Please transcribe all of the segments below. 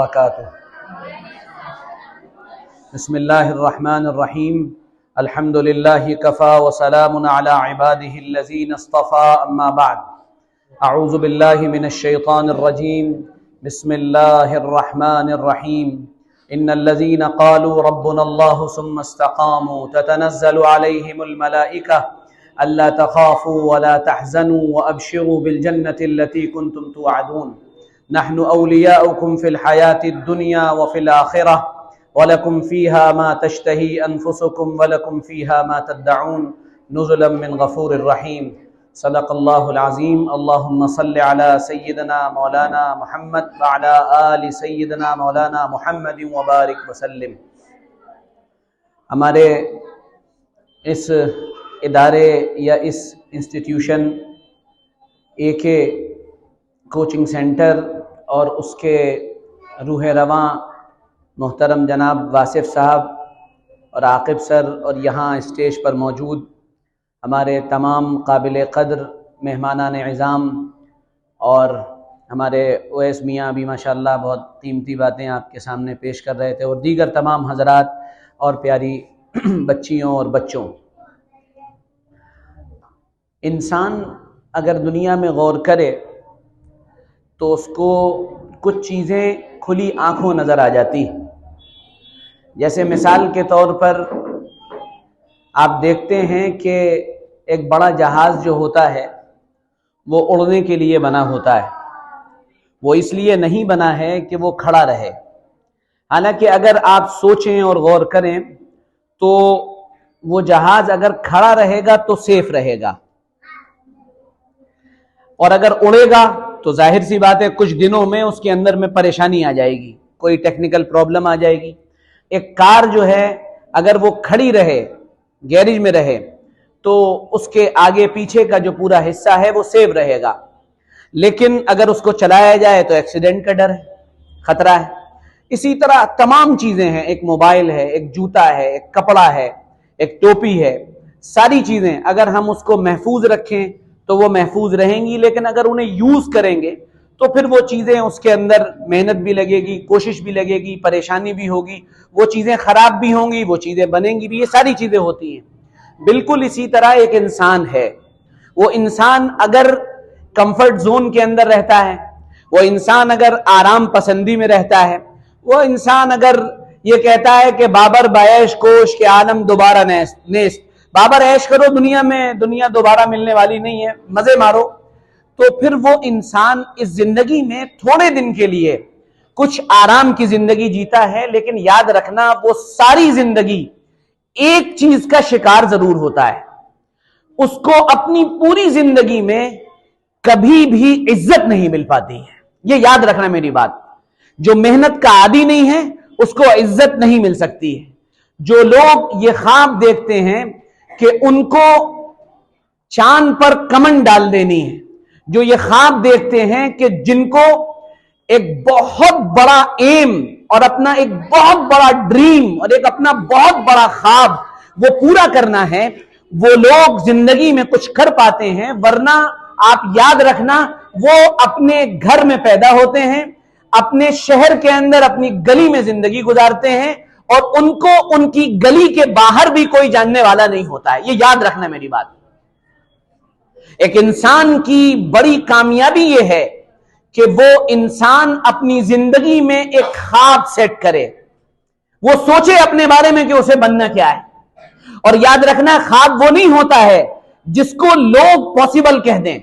وبرکاتہ. بسم اللہ الرحمن الرحیم. الحمد للہ کفا وسلام علی عباده الذین اصطفى. اما بعد. اعوذ باللہ من الشیطان الرجیم. بسم اللہ الرحمن الرحیم. ان الذین قالوا ربنا اللہ ثم استقاموا تتنزل علیہم الملائکہ الا تخافوا ولا تحزنوا وابشروا بالجنة التي كنتم توعدون. نحن اولیاؤکم فی الحیاة الدنیا وفی الآخرہ ولکم فیہا ما تشتہی انفسکم ولکم فیہا ما تدعون نزلا من غفور الرحیم. صدق اللہ العظیم. اللہم صل علی سیدنا مولانا محمد وعلی آل سیدنا مولانا محمد وبارک وسلم. ہمارے اس ادارے یا اس انسٹیٹیوشن AK کوچنگ سینٹر اور اس کے روح رواں محترم جناب واصف صاحب اور عاقب سر اور یہاں اسٹیج پر موجود ہمارے تمام قابل قدر مہمانان اعظام اور ہمارے اویس میاں بھی ماشاءاللہ بہت قیمتی باتیں آپ کے سامنے پیش کر رہے تھے، اور دیگر تمام حضرات اور پیاری بچیوں اور بچوں. انسان اگر دنیا میں غور کرے تو اس کو کچھ چیزیں کھلی آنکھوں نظر آ جاتی. جیسے مثال کے طور پر آپ دیکھتے ہیں کہ ایک بڑا جہاز جو ہوتا ہے وہ اڑنے کے لیے بنا ہوتا ہے. وہ اس لیے نہیں بنا ہے کہ وہ کھڑا رہے. حالانکہ اگر آپ سوچیں اور غور کریں تو وہ جہاز اگر کھڑا رہے گا تو سیف رہے گا، اور اگر اڑے گا تو ظاہر سی بات ہے کچھ دنوں میں اس کے اندر میں پریشانی آ جائے گی، کوئی ٹیکنیکل پرابلم آ جائے گی. ایک کار جو ہے اگر وہ کھڑی رہے، گیریج میں رہے، تو اس کے آگے پیچھے کا جو پورا حصہ ہے وہ سیف رہے گا. لیکن اگر اس کو چلایا جائے تو ایکسیڈنٹ کا ڈر ہے، خطرہ ہے. اسی طرح تمام چیزیں ہیں. ایک موبائل ہے، ایک جوتا ہے، ایک کپڑا ہے، ایک ٹوپی ہے. ساری چیزیں اگر ہم اس کو محفوظ رکھیں تو وہ محفوظ رہیں گی، لیکن اگر انہیں یوز کریں گے تو پھر وہ چیزیں اس کے اندر محنت بھی لگے گی، کوشش بھی لگے گی، پریشانی بھی ہوگی، وہ چیزیں خراب بھی ہوں گی، وہ چیزیں بنیں گی بھی. یہ ساری چیزیں ہوتی ہیں. بالکل اسی طرح ایک انسان ہے. وہ انسان اگر کمفرٹ زون کے اندر رہتا ہے، وہ انسان اگر آرام پسندی میں رہتا ہے، وہ انسان اگر یہ کہتا ہے کہ بابر بعیش کوش کے عالم دوبارہ نیست، بابر عیش کرو دنیا میں، دنیا دوبارہ ملنے والی نہیں ہے، مزے مارو، تو پھر وہ انسان اس زندگی میں تھوڑے دن کے لیے کچھ آرام کی زندگی جیتا ہے. لیکن یاد رکھنا وہ ساری زندگی ایک چیز کا شکار ضرور ہوتا ہے. اس کو اپنی پوری زندگی میں کبھی بھی عزت نہیں مل پاتی ہے. یہ یاد رکھنا میری بات. جو محنت کا عادی نہیں ہے اس کو عزت نہیں مل سکتی ہے. جو لوگ یہ خواب دیکھتے ہیں کہ ان کو چاند پر کمن ڈال دینی ہے، جو یہ خواب دیکھتے ہیں کہ جن کو ایک بہت بڑا ایم اور اپنا ایک بہت بڑا ڈریم اور ایک اپنا بہت بڑا خواب وہ پورا کرنا ہے، وہ لوگ زندگی میں کچھ کر پاتے ہیں. ورنہ آپ یاد رکھنا وہ اپنے گھر میں پیدا ہوتے ہیں، اپنے شہر کے اندر اپنی گلی میں زندگی گزارتے ہیں، اور ان کو ان کی گلی کے باہر بھی کوئی جاننے والا نہیں ہوتا ہے. یہ یاد رکھنا میری بات. ایک انسان کی بڑی کامیابی یہ ہے کہ وہ انسان اپنی زندگی میں ایک خواب سیٹ کرے، وہ سوچے اپنے بارے میں کہ اسے بننا کیا ہے. اور یاد رکھنا خواب وہ نہیں ہوتا ہے جس کو لوگ پاسبل کہہ دیں.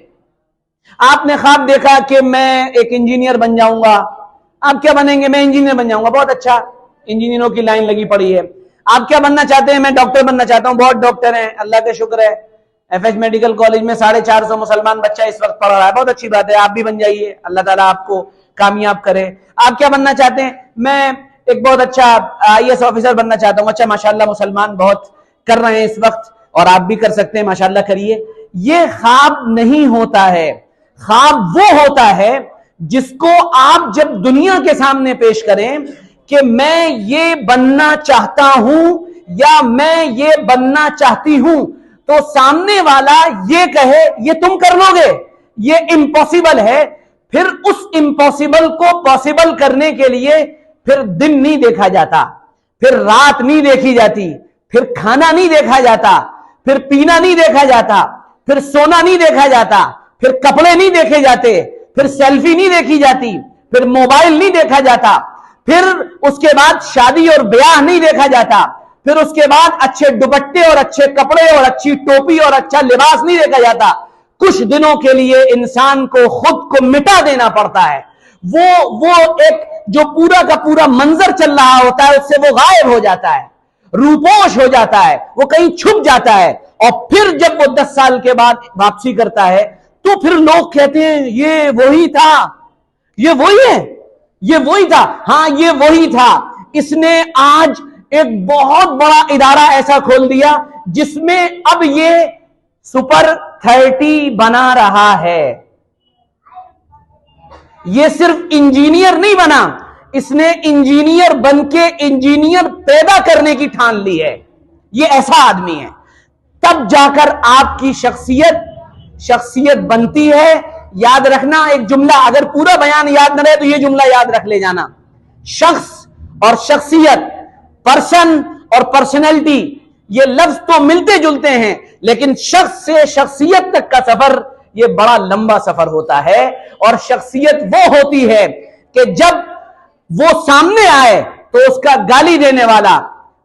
آپ نے خواب دیکھا کہ میں ایک انجینئر بن جاؤں گا. آپ کیا بنیں گے؟ میں انجینئر بن جاؤں گا. بہت اچھا، انجینئروں کی لائن لگی پڑی ہے. آپ کیا بننا چاہتے ہیں؟ میں ڈاکٹر بننا چاہتا ہوں. بہت ڈاکٹر ہیں، اللہ کا شکر ہے. FH میڈیکل کالج میں 450 مسلمان بچہ اس وقت پڑھ رہا ہے. بہت اچھی بات ہے، آپ بھی بن جائیے، اللہ تعالیٰ آپ کو کامیاب کرے. آپ کیا بننا چاہتے ہیں؟ میں ایک بہت اچھا IAS آفیسر بننا چاہتا ہوں. اچھا، ماشاءاللہ مسلمان بہت کر رہے ہیں اس وقت، اور آپ بھی کر سکتے ہیں، ماشاءاللہ کریے. یہ خواب نہیں ہوتا ہے. خواب وہ ہوتا ہے جس کو آپ جب دنیا کے سامنے پیش کریں کہ میں یہ بننا چاہتا ہوں یا میں یہ بننا چاہتی ہوں، تو سامنے والا یہ کہے یہ تم کر لو گے، یہ امپاسبل ہے، پھر اس امپاسبل کو پاسبل کرنے کے لیے پھر دن نہیں دیکھا جاتا، پھر رات نہیں دیکھی جاتی، پھر کھانا نہیں دیکھا جاتا، پھر پینا نہیں دیکھا جاتا، پھر سونا نہیں دیکھا جاتا، پھر کپڑے نہیں دیکھے جاتے، پھر سیلفی نہیں دیکھی جاتی، پھر موبائل نہیں دیکھا جاتا، پھر اس کے بعد شادی اور بیاہ نہیں دیکھا جاتا، پھر اس کے بعد اچھے دوپٹے اور اچھے کپڑے اور اچھی ٹوپی اور اچھا لباس نہیں دیکھا جاتا۔ کچھ دنوں کے لیے انسان کو خود کو مٹا دینا پڑتا ہے، وہ ایک جو پورا کا پورا منظر چل رہا ہوتا ہے اس سے وہ غائب ہو جاتا ہے، روپوش ہو جاتا ہے، وہ کہیں چھپ جاتا ہے، اور پھر جب وہ 10 سال کے بعد واپسی کرتا ہے تو پھر لوگ کہتے ہیں یہ وہی تھا، یہ وہی ہے، یہ وہی تھا۔ ہاں یہ وہی تھا۔ اس نے آج ایک بہت بڑا ادارہ ایسا کھول دیا جس میں اب یہ سپر 30 بنا رہا ہے۔ یہ صرف انجینئر نہیں بنا، اس نے انجینئر بن کے انجینئر پیدا کرنے کی ٹھان لی ہے۔ یہ ایسا آدمی ہے، تب جا کر آپ کی شخصیت بنتی ہے۔ یاد رکھنا ایک جملہ، اگر پورا بیان یاد نہ رہے تو یہ جملہ یاد رکھ لے جانا، شخص اور شخصیت، پرسن اور پرسنالٹی، یہ لفظ تو ملتے جلتے ہیں لیکن شخص سے شخصیت تک کا سفر یہ بڑا لمبا سفر ہوتا ہے۔ اور شخصیت وہ ہوتی ہے کہ جب وہ سامنے آئے تو اس کا گالی دینے والا،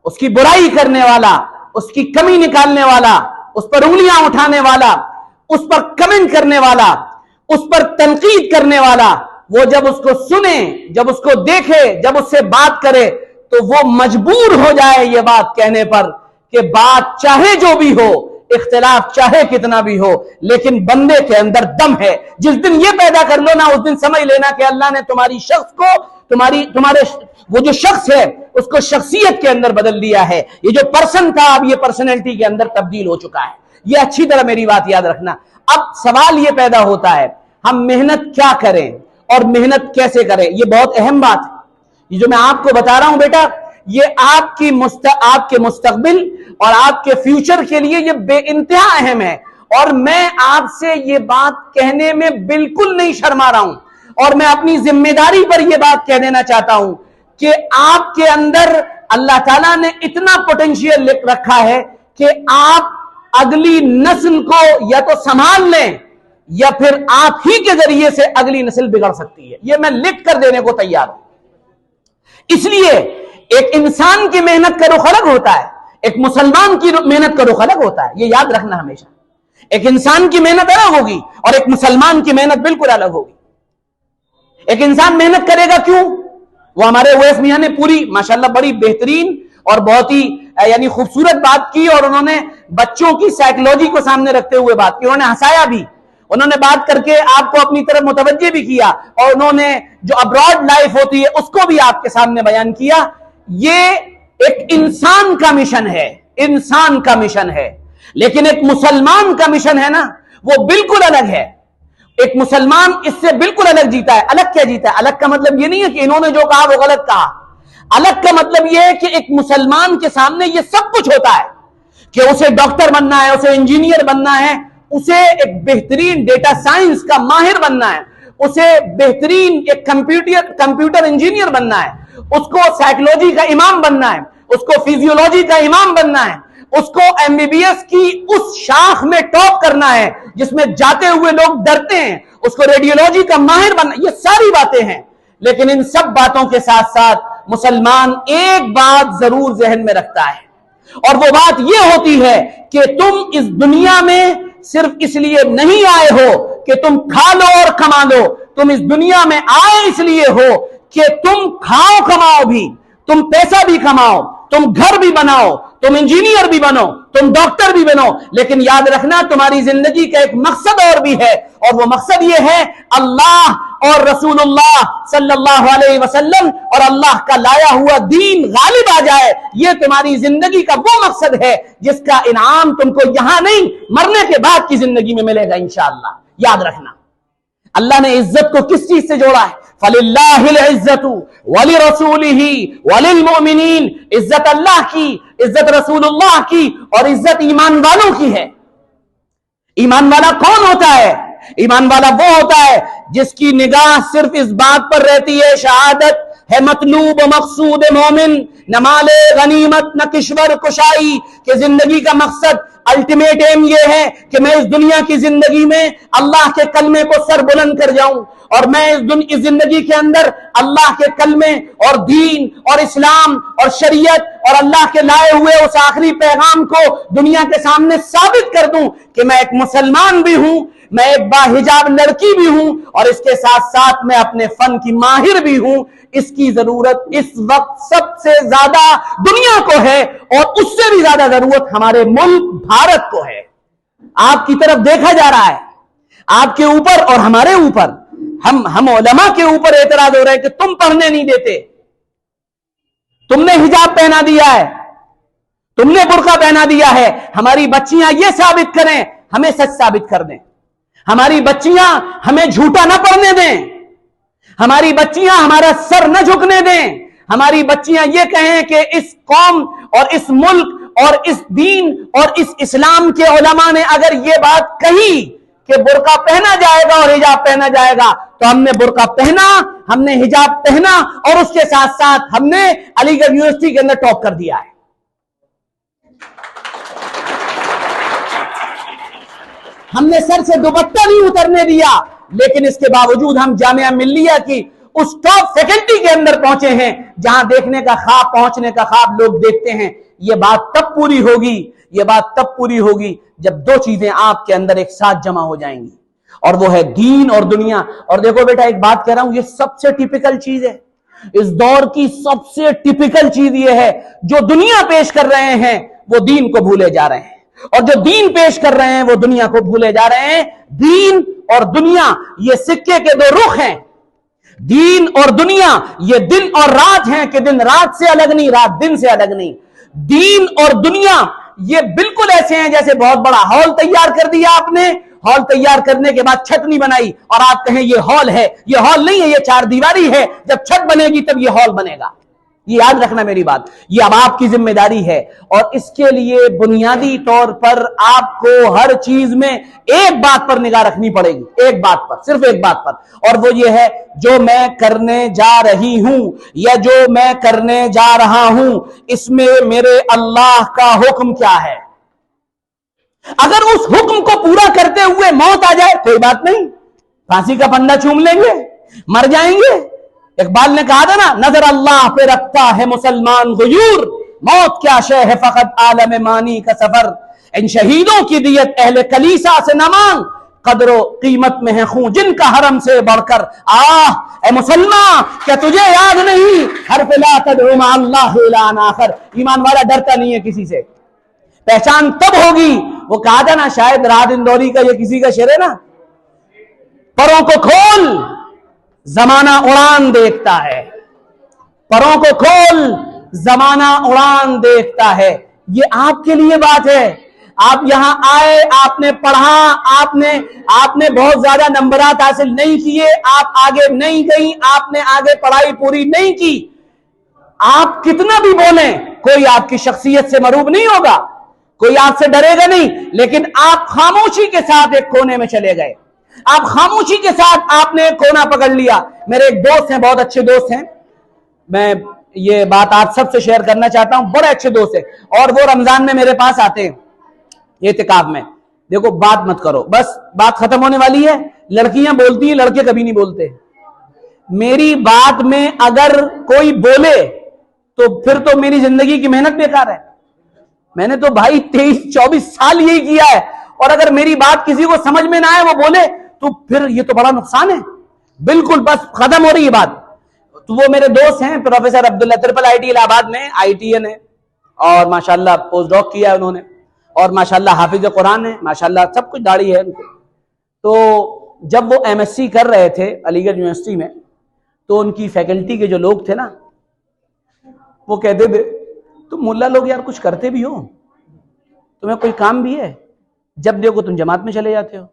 اس کی برائی کرنے والا، اس کی کمی نکالنے والا، اس پر انگلیاں اٹھانے والا، اس پر کمنٹ کرنے والا، اس پر تنقید کرنے والا، وہ جب اس کو سنے، جب اس کو دیکھے، جب اس سے بات کرے تو وہ مجبور ہو جائے یہ بات کہنے پر کہ بات چاہے جو بھی ہو، اختلاف چاہے کتنا بھی ہو، لیکن بندے کے اندر دم ہے۔ جس دن یہ پیدا کر لو نا، اس دن سمجھ لینا کہ اللہ نے تمہاری شخص کو، تمہارے وہ جو شخص ہے اس کو شخصیت کے اندر بدل دیا ہے۔ یہ جو پرسن تھا اب یہ پرسنالٹی کے اندر تبدیل ہو چکا ہے۔ یہ اچھی طرح میری بات یاد رکھنا۔ اب سوال یہ پیدا ہوتا ہے ہم محنت کیا کریں اور محنت کیسے کریں؟ یہ بہت اہم بات ہے۔ یہ جو میں آپ کو بتا رہا ہوں بیٹا، یہ آپ کے مستقبل اور آپ کے فیوچر کے لیے یہ بے انتہا اہم ہے، اور میں آپ سے یہ بات کہنے میں بالکل نہیں شرما رہا ہوں، اور میں اپنی ذمہ داری پر یہ بات کہہ دینا چاہتا ہوں کہ آپ کے اندر اللہ تعالیٰ نے اتنا پوٹینشیل رکھا ہے کہ آپ اگلی نسل کو یا تو سنبھال لیں یا پھر آپ ہی کے ذریعے سے اگلی نسل بگڑ سکتی ہے۔ یہ میں لکھ کر دینے کو تیار ہوں۔ اس لیے ایک انسان کی محنت کا رخ الگ ہوتا ہے، ایک مسلمان کی محنت کا رخ الگ ہوتا ہے۔ یہ یاد رکھنا ہمیشہ، ایک انسان کی محنت الگ ہوگی اور ایک مسلمان کی محنت بالکل الگ ہوگی۔ ایک انسان محنت کرے گا کیوں؟ وہ ہمارے اویس میاں نے پوری ماشاءاللہ بڑی بہترین اور بہت ہی یعنی خوبصورت بات کی، اور انہوں نے بچوں کی سائیکولوجی کو سامنے رکھتے ہوئے بات کی، انہوں نے ہنسایا بھی، انہوں نے بات کر کے آپ کو اپنی طرف متوجہ بھی کیا، اور انہوں نے جو ابراڈ لائف ہوتی ہے اس کو بھی آپ کے سامنے بیان کیا۔ یہ ایک انسان کا مشن ہے، انسان کا مشن ہے، لیکن ایک مسلمان کا مشن ہے نا، وہ بالکل الگ ہے۔ ایک مسلمان اس سے بالکل الگ جیتا ہے۔ الگ کیا جیتا ہے؟ الگ کا مطلب یہ نہیں ہے کہ انہوں نے جو کہا وہ غلط کہا۔ الگ کا مطلب یہ ہے کہ ایک مسلمان کے سامنے یہ سب کچھ ہوتا ہے کہ اسے ڈاکٹر بننا ہے، اسے انجینئر بننا ہے، اسے ایک بہترین ڈیٹا سائنس کا ماہر بننا ہے، اسے بہترین ایک کمپیوٹر انجینئر بننا ہے، اس کو سائیکولوجی کا امام بننا ہے، اس کو فزیولوجی کا امام بننا ہے، اس کو MBBS کی اس شاخ میں ٹاپ کرنا ہے جس میں جاتے ہوئے لوگ ڈرتے ہیں، اس کو ریڈیولوجی کا ماہر بننا۔ یہ ساری باتیں ہیں، لیکن ان سب باتوں کے ساتھ ساتھ مسلمان ایک بات ضرور ذہن میں رکھتا ہے، اور وہ بات یہ ہوتی ہے کہ تم اس دنیا میں صرف اس لیے نہیں آئے ہو کہ تم کھا لو اور کما لو، تم اس دنیا میں آئے اس لیے ہو کہ تم کھاؤ کماؤ بھی، تم پیسہ بھی کماؤ، تم گھر بھی بناؤ، تم انجینئر بھی بنو، تم ڈاکٹر بھی بنو، لیکن یاد رکھنا تمہاری زندگی کا ایک مقصد اور بھی ہے، اور وہ مقصد یہ ہے اللہ اور رسول اللہ صلی اللہ علیہ وسلم اور اللہ کا لایا ہوا دین غالب آ جائے۔ یہ تمہاری زندگی کا وہ مقصد ہے جس کا انعام تم کو یہاں نہیں مرنے کے بعد کی زندگی میں ملے گا انشاءاللہ۔ یاد رکھنا اللہ نے عزت کو کس چیز سے جوڑا ہے؟ فَلِلَّهِ الْعِزَّةُ وَلِرَسُولِهِ وَلِلْمُؤْمِنِينَ۔ عزت اللہ کی، عزت رسول اللہ کی، اور عزت ایمان والوں کی ہے۔ ایمان والا کون ہوتا ہے؟ ایمان والا وہ ہوتا ہے جس کی نگاہ صرف اس بات پر رہتی ہے شہادت ہے مطلوب و مقصود مومن، نہ مال غنیمت نہ کشور کشائی، کہ زندگی کا مقصد الٹیمیٹ ایم یہ ہے کہ میں اس دنیا کی زندگی میں اللہ کے کلمے کو سر بلند کر جاؤں، اور میں اس زندگی کے اندر اللہ کے کلمے اور دین اور اسلام اور شریعت اور اللہ کے لائے ہوئے اس آخری پیغام کو دنیا کے سامنے ثابت کر دوں کہ میں ایک مسلمان بھی ہوں، میں ایک باحجاب لڑکی بھی ہوں، اور اس کے ساتھ ساتھ میں اپنے فن کی ماہر بھی ہوں۔ اس کی ضرورت اس وقت سب سے زیادہ دنیا کو ہے، اور اس سے بھی زیادہ ضرورت ہمارے ملک بھارت کو ہے۔ آپ کی طرف دیکھا جا رہا ہے، آپ کے اوپر اور ہمارے اوپر، ہم علماء کے اوپر اعتراض ہو رہا ہے کہ تم پڑھنے نہیں دیتے، تم نے حجاب پہنا دیا ہے، تم نے برقع پہنا دیا ہے۔ ہماری بچیاں یہ ثابت کریں، ہمیں سچ ثابت کر دیں، ہماری بچیاں ہمیں جھوٹا نہ پڑھنے دیں، ہماری بچیاں ہمارا سر نہ جھکنے دیں، ہماری بچیاں یہ کہیں کہ اس قوم اور اس ملک اور اس دین اور اس اسلام کے علماء نے اگر یہ بات کہی کہ برقع پہنا جائے گا اور حجاب پہنا جائے گا تو ہم نے برقع پہنا، ہم نے حجاب پہنا، اور اس کے ساتھ ساتھ ہم نے علی گڑھ یونیورسٹی کے اندر ٹاپ کر دیا ہے۔ ہم نے سر سے دوپٹہ نہیں اترنے دیا، لیکن اس کے باوجود ہم جامعہ ملیہ کی اس ٹاپ فیکلٹی کے اندر پہنچے ہیں جہاں دیکھنے کا خواب، پہنچنے کا خواب لوگ دیکھتے ہیں۔ یہ بات تب پوری ہوگی، یہ بات تب پوری ہوگی جب دو چیزیں آپ کے اندر ایک ساتھ جمع ہو جائیں گی، اور وہ ہے دین اور دنیا۔ اور دیکھو بیٹا، ایک بات کہہ رہا ہوں، یہ سب سے ٹیپیکل چیز ہے، اس دور کی سب سے ٹیپیکل چیز یہ ہے، جو دنیا پیش کر رہے ہیں وہ دین کو بھولے جا رہے ہیں، اور جو دین پیش کر رہے ہیں وہ دنیا کو بھولے جا رہے ہیں۔ دین اور دنیا یہ سکے کے دو رخ ہیں، دین اور دنیا یہ دن اور رات ہیں کہ دن رات سے الگ نہیں، رات دن سے الگ نہیں۔ دین اور دنیا یہ بالکل ایسے ہیں جیسے بہت بڑا ہال تیار کر دیا آپ نے، ہال تیار کرنے کے بعد چھت نہیں بنائی اور آپ کہیں یہ ہال ہے، یہ ہال نہیں ہے، یہ چار دیواری ہے، جب چھت بنے گی تب یہ ہال بنے گا۔ یہ یاد رکھنا میری بات، یہ اب آپ کی ذمہ داری ہے، اور اس کے لیے بنیادی طور پر آپ کو ہر چیز میں ایک بات پر نگاہ رکھنی پڑے گی، ایک بات پر، صرف ایک بات پر، اور وہ یہ ہے جو میں کرنے جا رہی ہوں یا جو میں کرنے جا رہا ہوں اس میں میرے اللہ کا حکم کیا ہے۔ اگر اس حکم کو پورا کرتے ہوئے موت آ جائے کوئی بات نہیں، پھانسی کا پنڈا چوم لیں گے، مر جائیں گے۔ اقبال نے کہا تھا نا، نظر اللہ پہ رکھتا ہے مسلمان غیور، موت کیا شے ہے فقط عالم مانی کا سفر، ان شہیدوں کی دیت اہل کلیسا سے نہ مانگ، قدر و قیمت میں ہے خون جن کا حرم سے بڑھ کر۔ اے مسلمان، کیا تجھے یاد نہیں حرف لا تدعو مع اللہ الہا آخر؟ ایمان والا ڈرتا نہیں ہے کسی سے، پہچان تب ہوگی، وہ کہا تھا نا شاید راحت اندوری کا، یہ کسی کا شعر ہے نا، پروں کو کھول زمانہ اڑان دیکھتا ہے، پروں کو کھول زمانہ اڑان دیکھتا ہے۔ یہ آپ کے لیے بات ہے، آپ یہاں آئے، آپ نے پڑھا، آپ نے بہت زیادہ نمبرات حاصل نہیں کیے، آپ آگے نہیں گئی، آپ نے آگے پڑھائی پوری نہیں کی، آپ کتنا بھی بولیں کوئی آپ کی شخصیت سے مروب نہیں ہوگا، کوئی آپ سے ڈرے گا نہیں، لیکن آپ خاموشی کے ساتھ ایک کونے میں چلے گئے، آپ خاموشی کے ساتھ آپ نے کونا پکڑ لیا۔ میرے ایک دوست ہیں، بہت اچھے دوست ہیں، میں یہ بات آپ سب سے شیئر کرنا چاہتا ہوں، بڑے اچھے دوست ہیں، اور وہ رمضان میں میرے پاس آتے ہیں اعتکاف میں۔ دیکھو بات مت کرو، بس بات ختم ہونے والی ہے، لڑکیاں بولتی ہیں، لڑکے کبھی نہیں بولتے۔ میری بات میں اگر کوئی بولے تو پھر تو میری زندگی کی محنت بیکار ہے۔ میں نے تو بھائی 23-24 سال یہی کیا ہے، اور اگر میری بات کسی کو سمجھ میں نہ آئے وہ بولے تو پھر یہ تو بڑا نقصان ہے۔ بالکل بس ختم ہو رہی ہے بات۔ تو وہ میرے دوست ہیں professor Abdullah, triple I T الہ آباد میں ITN ہے، اور ماشاءاللہ پوسٹ ڈاک کیا ہے انہوں نے، اور ماشاءاللہ حافظ قرآن ہے، ماشاءاللہ سب کچھ داڑھی ہے ان کو۔ تو جب وہ MSc کر رہے تھے علی گڑھ یونیورسٹی میں، تو ان کی فیکلٹی کے جو لوگ تھے نا، وہ کہتے تھے تم ملا لوگ یار کچھ کرتے بھی ہو، تمہیں کوئی کام بھی ہے، جب دیکھو تم جماعت میں چلے جاتے ہو۔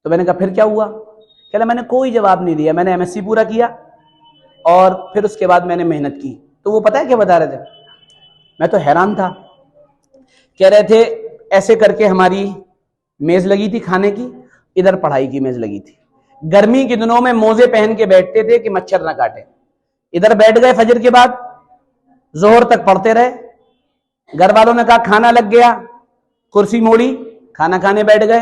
تو میں نے کہا پھر کیا ہوا؟ کہ میں نے کوئی جواب نہیں دیا، میں نے MSc پورا کیا اور پھر اس کے بعد میں نے محنت کی۔ تو وہ پتہ ہے کیا بتا رہے تھے؟ میں تو حیران تھا، کہہ رہے تھے ایسے کر کے ہماری میز لگی تھی کھانے کی، ادھر پڑھائی کی میز لگی تھی. گرمی کے دنوں میں موزے پہن کے بیٹھتے تھے کہ مچھر نہ کاٹے. ادھر بیٹھ گئے, فجر کے بعد ظہر تک پڑھتے رہے. گھر والوں نے کہا کھانا لگ گیا, کرسی موڑی, کھانا کھانے بیٹھ گئے.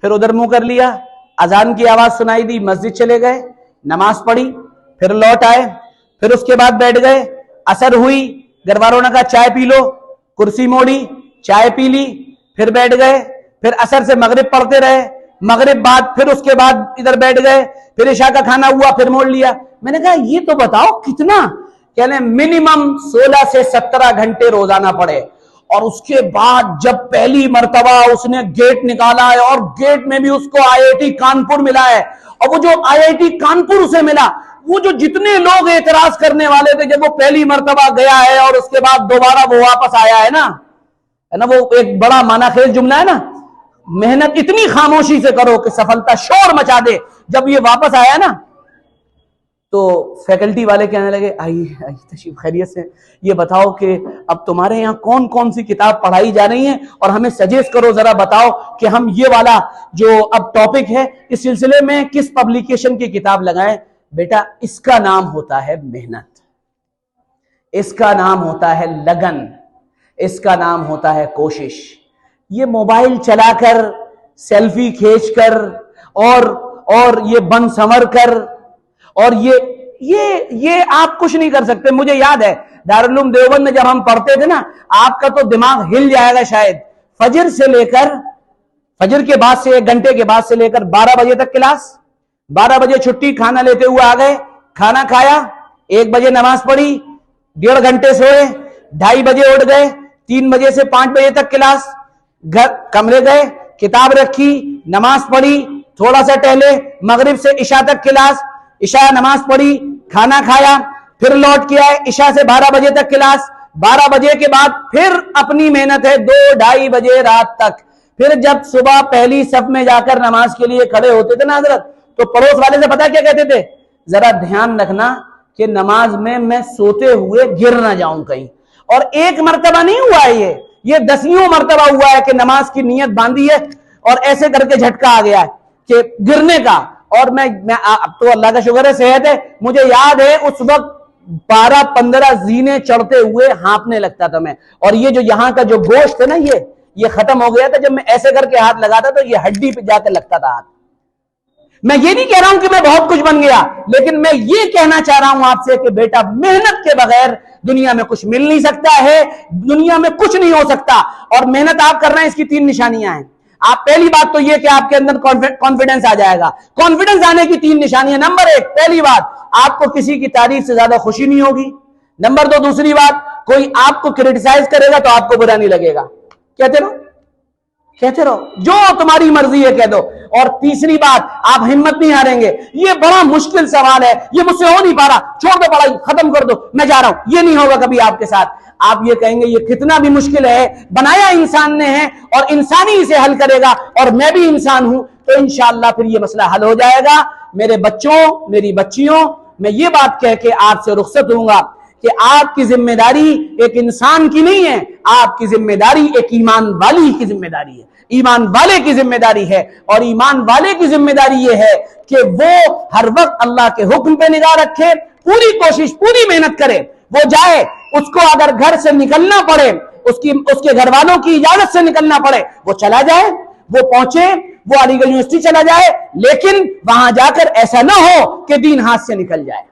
پھر ادھر منہ کر لیا, اذان کی آواز سنائی دی, مسجد چلے گئے, نماز پڑھی, پھر لوٹ آئے. پھر اس کے بعد بیٹھ گئے, عصر ہوئی, گھر والوں نے کہا چائے پی لو, کرسی موڑی, چائے پی لی, پھر بیٹھ گئے. پھر عصر سے مغرب پڑھتے رہے, مغرب بعد پھر اس کے بعد ادھر بیٹھ گئے. پھر عشاء کا کھانا ہوا, پھر موڑ لیا. میں نے کہا یہ تو بتاؤ کتنا, کہنے منیمم 16 سے 17 گھنٹے روزانہ پڑھے. اور اس کے بعد جب پہلی مرتبہ اس نے گیٹ نکالا ہے, اور گیٹ میں بھی اس کو IIT کانپور ملا ہے, اور وہ جو IIT کانپور اسے ملا, وہ جو جتنے لوگ اعتراض کرنے والے تھے, جب وہ پہلی مرتبہ گیا ہے اور اس کے بعد دوبارہ وہ واپس آیا ہے نا, وہ ایک بڑا معنی خیز جملہ ہے نا, محنت اتنی خاموشی سے کرو کہ سفلتا شور مچا دے. جب یہ واپس آیا نا تو فیکلٹی والے کہنے لگے آئیے تشریف خیریت سے, یہ بتاؤ کہ اب تمہارے یہاں کون کون سی کتاب پڑھائی جا رہی ہیں, اور ہمیں سجیسٹ کرو, ذرا بتاؤ کہ ہم یہ والا جو اب ٹاپک ہے اس سلسلے میں کس پبلیکیشن کی کتاب لگائیں. بیٹا اس کا نام ہوتا ہے محنت, اس کا نام ہوتا ہے لگن, اس کا نام ہوتا ہے کوشش. یہ موبائل چلا کر, سیلفی کھینچ کر, اور یہ بن سنور کر, اور یہ آپ کچھ نہیں کر سکتے. مجھے یاد ہے دارالعلوم دیوبند میں جب ہم پڑھتے تھے نا, آپ کا تو دماغ ہل جائے گا شاید. فجر سے لے کر, فجر کے بعد سے 1 گھنٹے کے بعد سے لے کر 12 بجے تک کلاس, 12 بجے چھٹی, کھانا لیتے ہوئے آ گئے, کھانا کھایا, 1 بجے نماز پڑھی, 1.5 گھنٹے سوئے, 2:30 بجے اٹھ گئے, 3 بجے سے 5 بجے تک کلاس, گھر کمرے گئے, کتاب رکھی, نماز پڑھی, تھوڑا سا ٹہلے, مغرب سے عشاء تک کلاس, عشاء نماز پڑھی, کھانا کھایا, پھر لوٹ کے آئے, عشاء سے 12 بجے تک کلاس, 12 بجے کے بعد پھر اپنی محنت ہے 2-2:30 بجے رات تک. پھر جب صبح پہلی صف میں جا کر نماز کے لیے کھڑے ہوتے تھے نا حضرت, تو پڑوس والے سے پتا کیا کہتے تھے, ذرا دھیان رکھنا کہ نماز میں سوتے ہوئے گر نہ جاؤں کہیں. اور ایک مرتبہ نہیں ہوا ہے, یہ 10ویں مرتبہ ہوا ہے کہ نماز کی نیت باندھی ہے اور ایسے کر کے جھٹکا آ گیا ہے کہ گرنے کا. اور میں اب تو اللہ کا شکر ہے صحت ہے, مجھے یاد ہے اس وقت 12-15 زینے چڑھتے ہوئے ہانپنے لگتا تھا میں. اور یہ جو یہاں کا جو گوشت ہے نا, یہ ختم ہو گیا تھا. جب میں ایسے کر کے ہاتھ لگاتا تو یہ ہڈی پہ جا کے لگتا تھا ہاتھ. میں یہ نہیں کہہ رہا ہوں کہ میں بہت کچھ بن گیا, لیکن میں یہ کہنا چاہ رہا ہوں آپ سے کہ بیٹا محنت کے بغیر دنیا میں کچھ مل نہیں سکتا ہے, دنیا میں کچھ نہیں ہو سکتا. اور محنت آپ کر رہے ہیں, اس کی 3 نشانیاں ہیں. آپ پہلی بات تو یہ کہ آپ کے اندر کانفیڈنس آ جائے گا. کانفیڈنس آنے کی 3 نشانیاں. نمبر 1, پہلی بات, آپ کو کسی کی تعریف سے زیادہ خوشی نہیں ہوگی. نمبر 2, دوسری بات, کوئی آپ کو کرٹیسائز کرے گا تو آپ کو برا نہیں لگے گا. کہتے رہو جو تمہاری مرضی ہے کہہ دو. اور تیسری بات, آپ ہمت نہیں ہاریں گے. یہ بڑا مشکل سوال ہے, یہ مجھ سے ہو نہیں پا رہا, چھوڑ دو پڑھائی, ختم کر دو, میں جا رہا ہوں. یہ نہیں ہوگا کبھی آپ کے ساتھ. آپ یہ کہیں گے یہ کتنا بھی مشکل ہے, بنایا انسان نے ہے اور انسانی اسے حل کرے گا, اور میں بھی انسان ہوں, تو انشاءاللہ پھر یہ مسئلہ حل ہو جائے گا. میرے بچوں, میری بچیوں, میں یہ بات کہہ کے آپ سے رخصت ہوں گا کہ آپ کی ذمہ داری ایک انسان کی نہیں ہے, آپ کی ذمہ داری ایک ایمان والی کی ذمہ داری ہے, ایمان والے کی ذمہ داری ہے. اور ایمان والے کی ذمہ داری یہ ہے کہ وہ ہر وقت اللہ کے حکم پہ نگاہ رکھے, پوری کوشش, پوری محنت کرے. وہ جائے, اس کو اگر گھر سے نکلنا پڑے, اس کے گھر والوں کی اجازت سے نکلنا پڑے, وہ چلا جائے, وہ پہنچے, وہ علی گڑھ یونیورسٹی چلا جائے. لیکن وہاں جا کر ایسا نہ ہو کہ دین ہاتھ سے نکل جائے.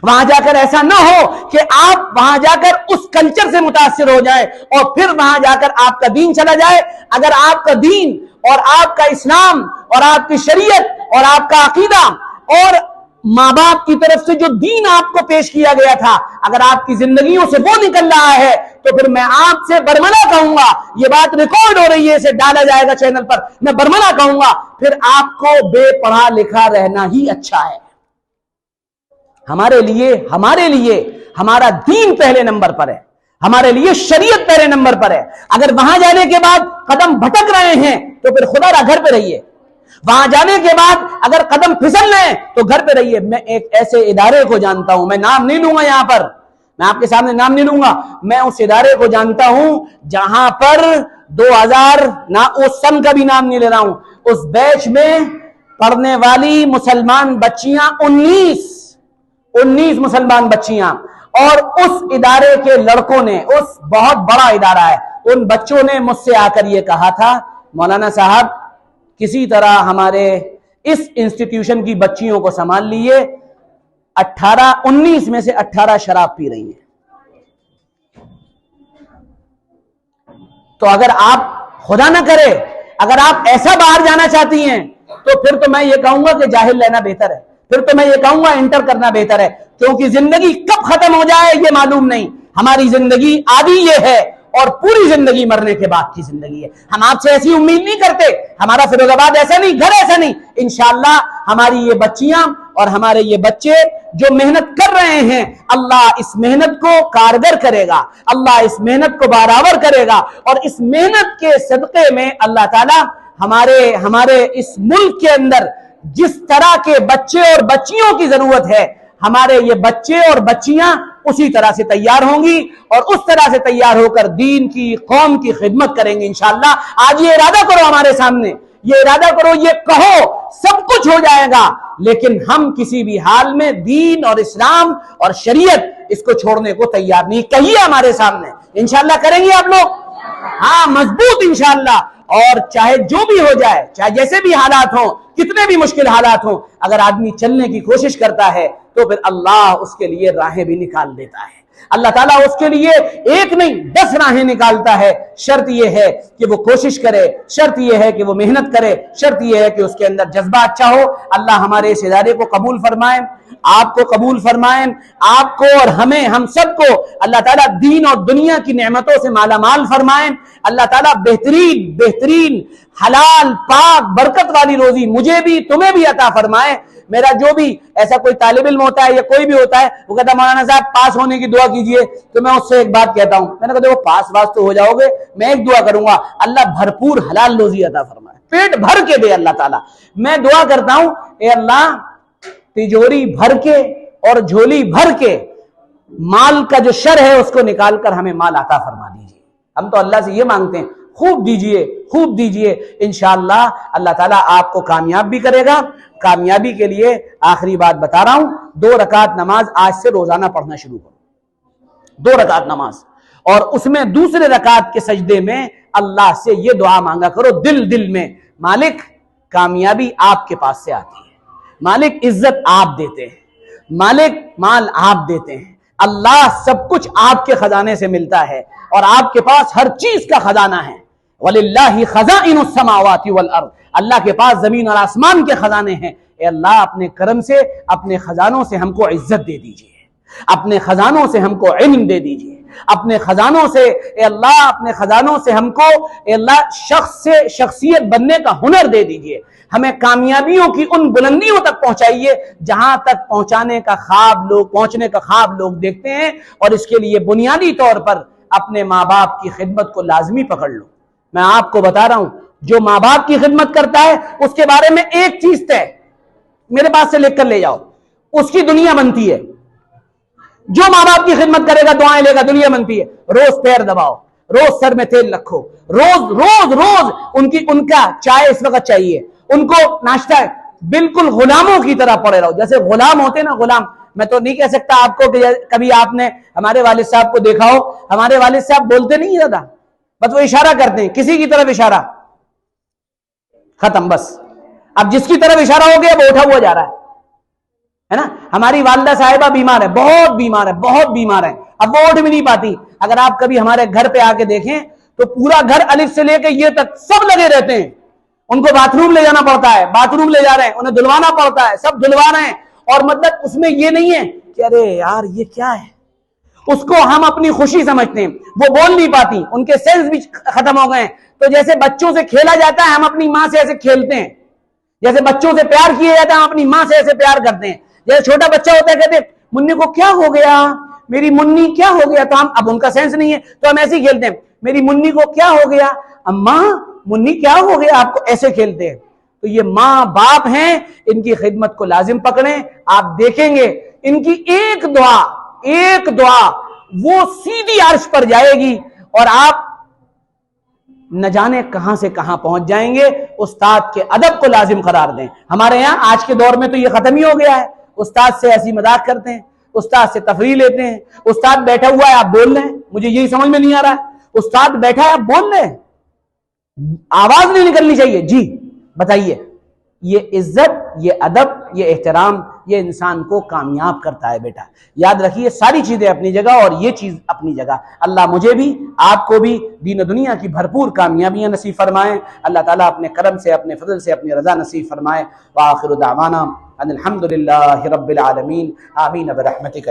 وہاں جا کر ایسا نہ ہو کہ آپ وہاں جا کر اس کلچر سے متاثر ہو جائیں اور پھر وہاں جا کر آپ کا دین چلا جائے. اگر آپ کا دین اور آپ کا اسلام اور آپ کی شریعت اور آپ کا عقیدہ اور ماں باپ کی طرف سے جو دین آپ کو پیش کیا گیا تھا, اگر آپ کی زندگیوں سے وہ نکل رہا ہے, تو پھر میں آپ سے برملا کہوں گا, یہ بات ریکارڈ ہو رہی ہے, اسے ڈالا جائے گا چینل پر, میں برملا کہوں گا, پھر آپ کو بے پڑھا لکھا رہنا ہی اچھا ہے. ہمارے لیے ہمارا دین پہلے نمبر پر ہے, ہمارے لیے شریعت پہلے نمبر پر ہے. اگر وہاں جانے کے بعد قدم بھٹک رہے ہیں تو پھر خدا را گھر پہ رہیے. وہاں جانے کے بعد اگر قدم پھسل رہے ہیں تو گھر پہ رہیے. میں ایک ایسے ادارے کو جانتا ہوں, میں نام نہیں لوں گا یہاں پر, میں آپ کے سامنے نام نہیں لوں گا, میں اس ادارے کو جانتا ہوں جہاں پر 2000 نہ اس سن کا بھی نام نہیں لے رہا ہوں, اس بیچ میں پڑھنے والی مسلمان بچیاں 19 مسلمان بچیاں، اور اس ادارے کے لڑکوں نے، اس بہت بڑا ادارہ ہے، ان بچوں نے مجھ سے آ کر یہ کہا تھا مولانا صاحب کسی طرح ہمارے اس انسٹیٹیوشن کی بچیوں کو سنبھال لیے، 19 میں سے 18 شراب پی رہی ہیں۔ تو اگر آپ خدا نہ کرے اگر آپ ایسا باہر جانا چاہتی ہیں تو پھر تو میں یہ کہوں گا کہ جاہل رہنا بہتر ہے، پھر تو میں یہ کہوں گا انٹر کرنا بہتر ہے، کیونکہ زندگی کب ختم ہو جائے یہ معلوم نہیں۔ ہماری زندگی آدھی یہ ہے اور پوری زندگی مرنے کے بعد کی زندگی ہے۔ ہم آپ سے ایسی امید نہیں کرتے، ہمارا فیروز آباد ایسا نہیں، گھر ایسا نہیں۔ انشاءاللہ ہماری یہ بچیاں اور ہمارے یہ بچے جو محنت کر رہے ہیں، اللہ اس محنت کو کارگر کرے گا، اللہ اس محنت کو برابر کرے گا، اور اس محنت کے صدقے میں اللہ تعالی ہمارے اس ملک کے اندر جس طرح کے بچے اور بچیوں کی ضرورت ہے، ہمارے یہ بچے اور بچیاں اسی طرح سے تیار ہوں گی اور اس طرح سے تیار ہو کر دین کی، قوم کی خدمت کریں گے انشاءاللہ۔ آج یہ ارادہ کرو ہمارے سامنے، یہ ارادہ کرو، یہ کہو، سب کچھ ہو جائے گا، لیکن ہم کسی بھی حال میں دین اور اسلام اور شریعت اس کو چھوڑنے کو تیار نہیں۔ کہیے ہمارے سامنے، انشاءاللہ کریں گے آپ لوگ؟ ہاں، مضبوط انشاءاللہ۔ اور چاہے جو بھی ہو جائے، چاہے جیسے بھی حالات ہوں، کتنے بھی مشکل حالات ہوں، اگر آدمی چلنے کی کوشش کرتا ہے تو پھر اللہ اس کے لیے راہیں بھی نکال دیتا ہے۔ اللہ تعالیٰ اس کے لیے ایک نہیں 10 راہیں نکالتا ہے۔ شرط یہ ہے کہ وہ کوشش کرے، شرط یہ ہے کہ وہ محنت کرے، شرط یہ ہے کہ اس کے اندر جذبہ اچھا ہو۔ اللہ ہمارے اس ادارے کو قبول فرمائے، آپ کو قبول فرمائیں، آپ کو اور ہمیں، ہم سب کو اللہ تعالیٰ دین اور دنیا کی نعمتوں سے مالا مال فرمائیں۔ اللہ تعالیٰ بہترین حلال پاک برکت والی روزی مجھے بھی تمہیں بھی عطا فرمائے۔ میرا جو بھی ایسا کوئی طالب علم ہوتا ہے یا کوئی بھی ہوتا ہے، وہ کہتا ہے مولانا صاحب پاس ہونے کی دعا کیجئے، تو میں اس سے ایک بات کہتا ہوں، میں نے کہا دیکھو پاس تو ہو جاؤ گے، میں ایک دعا کروں گا، اللہ بھرپور حلال روزی عطا فرمائے، پیٹ بھر کے دے اللہ تعالیٰ۔ میں دعا کرتا ہوں اے اللہ تجوری بھر کے اور جھولی بھر کے مال کا جو شر ہے اس کو نکال کر ہمیں مال عطا فرما دیجیے۔ ہم تو اللہ سے یہ مانگتے ہیں، خوب دیجئے انشاءاللہ اللہ تعالیٰ آپ کو کامیاب بھی کرے گا۔ کامیابی کے لیے آخری بات بتا رہا ہوں، 2 رکعت نماز آج سے روزانہ پڑھنا شروع کرو، 2 رکعت نماز، اور اس میں دوسرے رکعت کے سجدے میں اللہ سے یہ دعا مانگا کرو دل میں، مالک کامیابی آپ کے پاس سے آتی ہے، مالک عزت آپ دیتے ہیں، مالک مال آپ دیتے ہیں، اللہ سب کچھ آپ کے خزانے سے ملتا ہے اور آپ کے پاس ہر چیز کا خزانہ ہے۔ وَلِلَّهِ خَزَائِنُ السَّمَاوَاتِ وَالْأَرْضِ، اللہ کے پاس زمین اور آسمان کے خزانے ہیں۔ اے اللہ اپنے کرم سے، اپنے خزانوں سے ہم کو عزت دے دیجئے، اپنے خزانوں سے ہم کو علم دے دیجئے، اپنے خزانوں سے اے اللہ، اپنے خزانوں سے ہم کو اے اللہ شخصیت بننے کا ہنر دے دیجئے، ہمیں کامیابیوں کی ان بلندیوں تک پہنچائیے جہاں تک پہنچنے کا خواب لوگ دیکھتے ہیں، اور اس کے لیے بنیادی طور پر اپنے ماں باپ کی خدمت کو لازمی پکڑ لو۔ میں آپ کو بتا رہا ہوں، جو ماں باپ کی خدمت کرتا ہے اس کے بارے میں ایک چیز طے، میرے پاس سے لکھ کر لے جاؤ، اس کی دنیا بنتی ہے۔ جو ماں باپ کی خدمت کرے گا، دعائیں لے گا، دنیا بنتی ہے۔ روز پیر دباؤ، روز سر میں تیل رکھو، روز ان کا چائے اس وقت چاہیے، ان کو ناشتہ بالکل غلاموں کی طرح پڑے رہو، جیسے غلام ہوتے نا، غلام۔ میں تو نہیں کہہ سکتا آپ کو کہ کبھی آپ نے ہمارے والد صاحب کو دیکھا ہو، ہمارے والد صاحب بولتے نہیں زیادہ، بس وہ اشارہ کرتے ہیں، کسی کی طرف اشارہ ختم، بس اب جس کی طرف اشارہ ہو گیا وہ اٹھا ہوا جا رہا ہے نا۔ ہماری والدہ صاحبہ بیمار ہے، بہت بیمار ہے، اب وہ اٹھ بھی نہیں پاتی۔ اگر آپ کبھی ہمارے گھر پہ آ کے دیکھیں تو پورا گھر الف سے لے کے یہ تک سب لگے رہتے ہیں، ان کو باتھ روم لے جانا پڑتا ہے، باتھ روم لے جا رہے ہیں، انہیں دھلوانا پڑتا ہے، سب دھلوا رہے ہیں، اور مطلب اس میں یہ نہیں ہے کہ ارے یار یہ کیا ہے، اس کو ہم اپنی خوشی سمجھتے ہیں۔ وہ بول نہیں پاتی، ان کے سینس بھی ختم ہو گئے ہیں، تو جیسے بچوں سے کھیلا جاتا ہے ہم اپنی ماں سے ایسے کھیلتے ہیں، جیسے بچوں سے پیار کیا جاتا ہے ہم اپنی ماں سے ایسے پیار کرتے ہیں۔ جیسے چھوٹا بچہ ہوتا ہے، کہتے ہیں منی کو کیا ہو گیا، میری منی کیا ہو گیا، تو ہم اب ان کا سینس نہیں ہے تو ہم ایسے ہی کھیلتے ہیں، میری منی کو کیا ہو گیا، اماں منی کیا ہو گیا، آپ کو ایسے کھیلتے ہیں۔ تو یہ ماں باپ ہیں، ان کی خدمت کو لازم پکڑیں، آپ دیکھیں گے ان کی ایک دعا وہ سیدھی عرش پر جائے گی، اور آپ نہ جانے کہاں سے کہاں پہنچ جائیں گے. استاد کے ادب کو لازم قرار دیں. ہمارے یہاں آج کے دور میں تو یہ ختم ہی ہو گیا ہے. استاد سے ایسی مذاق کرتے ہیں, استاد سے تفریح لیتے ہیں. استاد بیٹھا ہوا ہے آپ بول رہے ہیں, مجھے یہی سمجھ میں نہیں آ رہا ہے. استاد بیٹھا ہے آپ بول رہے ہیں, آواز نہیں نکلنی چاہیے. جی بتائیے, یہ عزت, یہ ادب, یہ احترام, یہ انسان کو کامیاب کرتا ہے. بیٹا یاد رکھیے, ساری چیزیں اپنی جگہ اور یہ چیز اپنی جگہ. اللہ مجھے بھی آپ کو بھی دین و دنیا کی بھرپور کامیابیاں نصیب فرمائیں. اللہ تعالیٰ اپنے کرم سے, اپنے فضل سے, اپنی رضا نصیب فرمائے. وآخر دعوانا ان الحمد للہ رب العالمین. آمین برحمتک.